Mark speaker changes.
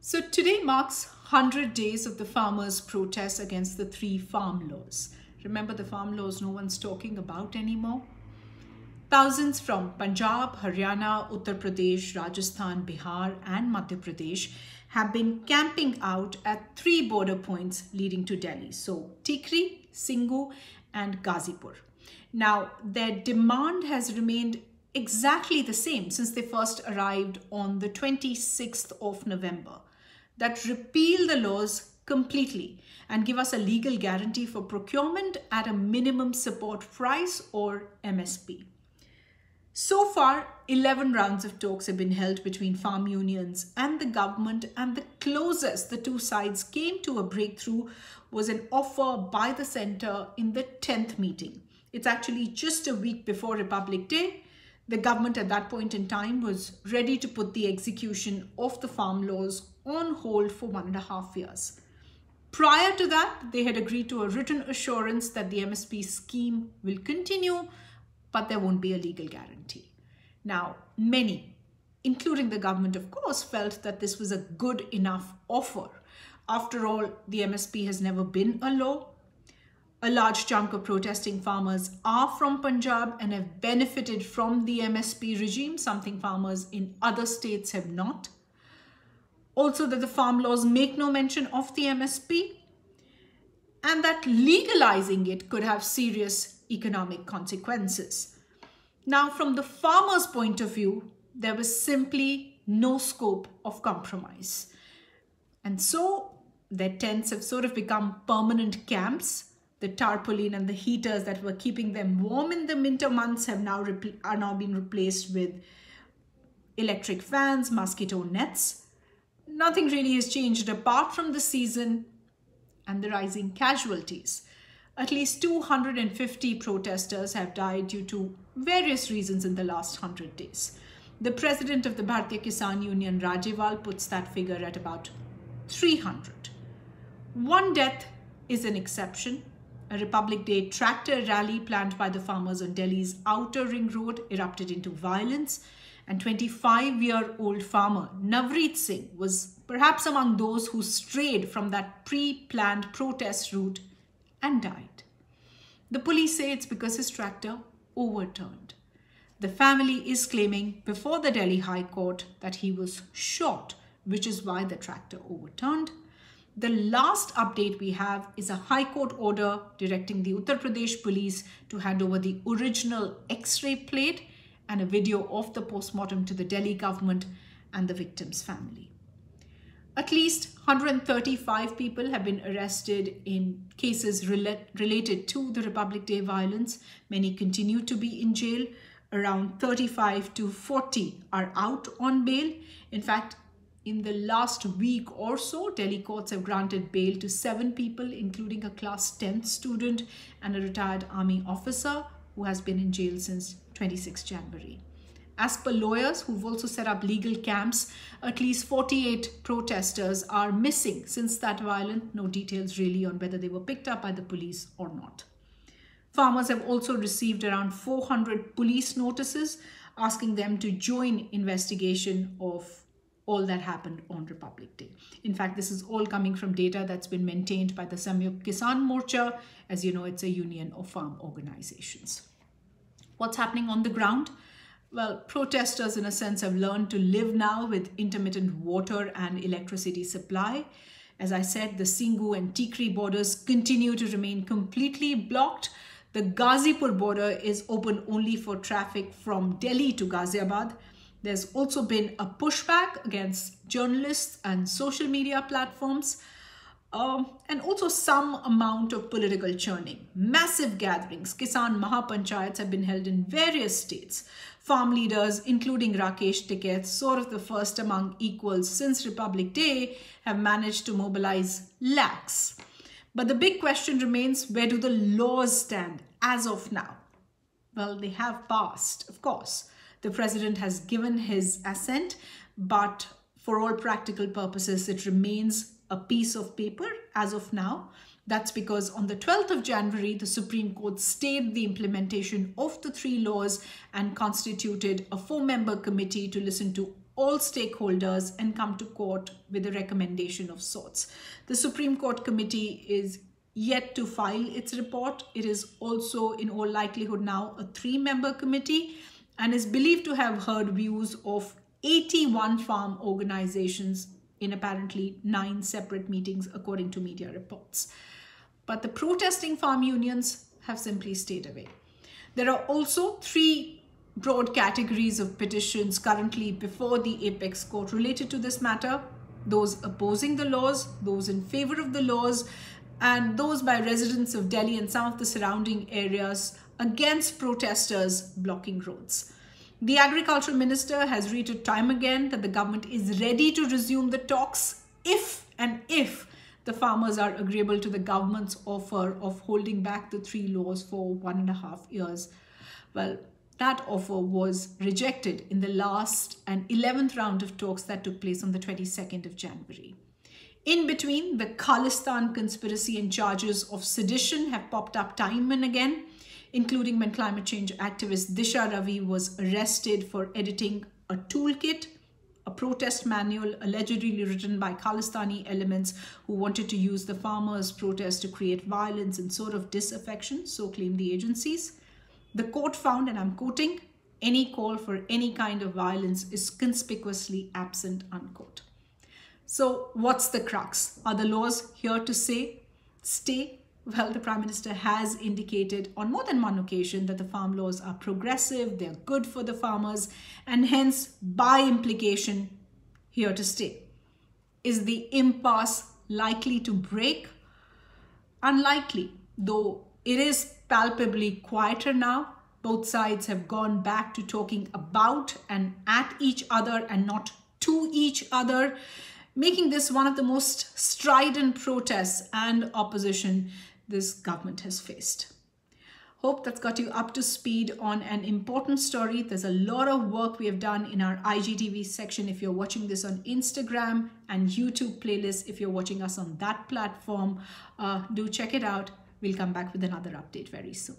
Speaker 1: So today marks 100 days of the farmers' protests against the three farm laws. Remember the farm laws no one's talking about anymore? Thousands from Punjab, Haryana, Uttar Pradesh, Rajasthan, Bihar and Madhya Pradesh have been camping out at three border points leading to Delhi. So Tikri, Singhu and Ghazipur. Now their demand has remained exactly the same since they first arrived on the 26th of November. That repeal the laws completely and give us a legal guarantee for procurement at a minimum support price or MSP. So far, 11 rounds of talks have been held between farm unions and the government, and the closest the two sides came to a breakthrough was an offer by the centre in the 10th meeting. It's actually just a week before Republic Day. The government at that point in time was ready to put the execution of the farm laws on hold for 1.5 years. Prior to that, they had agreed to a written assurance that the MSP scheme will continue, but there won't be a legal guarantee. Now, many, including the government, of course, felt that this was a good enough offer. After all, the MSP has never been a law. A large chunk of protesting farmers are from Punjab and have benefited from the MSP regime, something farmers in other states have not. Also, that the farm laws make no mention of the MSP, and that legalizing it could have serious economic consequences. Now, from the farmers' point of view, there was simply no scope of compromise. And so their tents have sort of become permanent camps. The tarpaulin and the heaters that were keeping them warm in the winter months are now being replaced with electric fans, mosquito nets. Nothing really has changed apart from the season and the rising casualties. At least 250 protesters have died due to various reasons in the last 100 days. The president of the Bharatiya Kisan Union, Rajewal, puts that figure at about 300. One death is an exception. A Republic Day tractor rally planned by the farmers on Delhi's outer ring road erupted into violence, and 25-year-old farmer Navreet Singh was perhaps among those who strayed from that pre-planned protest route and died. The police say it's because his tractor overturned. The family is claiming before the Delhi High Court that he was shot, which is why the tractor overturned. The last update we have is a High Court order directing the Uttar Pradesh police to hand over the original X-ray plate and a video of the post-mortem to the Delhi government and the victim's family. At least 135 people have been arrested in cases related to the Republic Day violence. Many continue to be in jail. Around 35 to 40 are out on bail. In fact, in the last week or so, Delhi courts have granted bail to 7 people, including a class 10th student and a retired army officer who has been in jail since 26 January. As per lawyers who've also set up legal camps, at least 48 protesters are missing since that violence. No details really on whether they were picked up by the police or not. Farmers have also received around 400 police notices asking them to join investigation of all that happened on Republic Day. In fact, this is all coming from data that's been maintained by the Samyukt Kisan Morcha. As you know, it's a union of farm organizations. What's happening on the ground? Well, protesters in a sense have learned to live now with intermittent water and electricity supply. As I said, the Singhu and Tikri borders continue to remain completely blocked. The Ghazipur border is open only for traffic from Delhi to Ghaziabad. There's also been a pushback against journalists and social media platforms, and also some amount of political churning. Massive gatherings, Kisan Mahapanchayats, have been held in various states. Farm leaders, including Rakesh Tiketh, sort of the first among equals since Republic Day, have managed to mobilize lakhs. But the big question remains, where do the laws stand as of now? Well, they have passed, of course. The president has given his assent, but for all practical purposes, it remains a piece of paper as of now. That's because on the 12th of January, the Supreme Court stayed the implementation of the 3 laws and constituted a 4-member committee to listen to all stakeholders and come to court with a recommendation of sorts. The Supreme Court committee is yet to file its report. It is also in all likelihood now a 3-member committee and is believed to have heard views of 81 farm organizations in apparently 9 separate meetings according to media reports. But the protesting farm unions have simply stayed away. There are also 3 broad categories of petitions currently before the apex court related to this matter: those opposing the laws, those in favor of the laws, and those by residents of Delhi and some of the surrounding areas against protesters blocking roads. The Agriculture Minister has reiterated time again that the government is ready to resume the talks if the farmers are agreeable to the government's offer of holding back the 3 laws for 1.5 years. Well, that offer was rejected in the last and 11th round of talks that took place on the 22nd of January. In between, the Khalistan conspiracy and charges of sedition have popped up time and again, including when climate change activist Disha Ravi was arrested for editing a toolkit, a protest manual allegedly written by Khalistani elements who wanted to use the farmers' protest to create violence and sort of disaffection, so claim the agencies. The court found, and I'm quoting, "any call for any kind of violence is conspicuously absent," unquote. So what's the crux? Are the laws here to stay? Well, the Prime Minister has indicated on more than one occasion that the farm laws are progressive, they're good for the farmers, and hence, by implication, here to stay. Is the impasse likely to break? Unlikely, though it is palpably quieter now. Both sides have gone back to talking about and at each other and not to each other, making this one of the most strident protests and opposition this government has faced. Hope that's got you up to speed on an important story. There's a lot of work we have done in our IGTV section if you're watching this on Instagram, and YouTube playlist if you're watching us on that platform. Do check it out. We'll come back with another update very soon.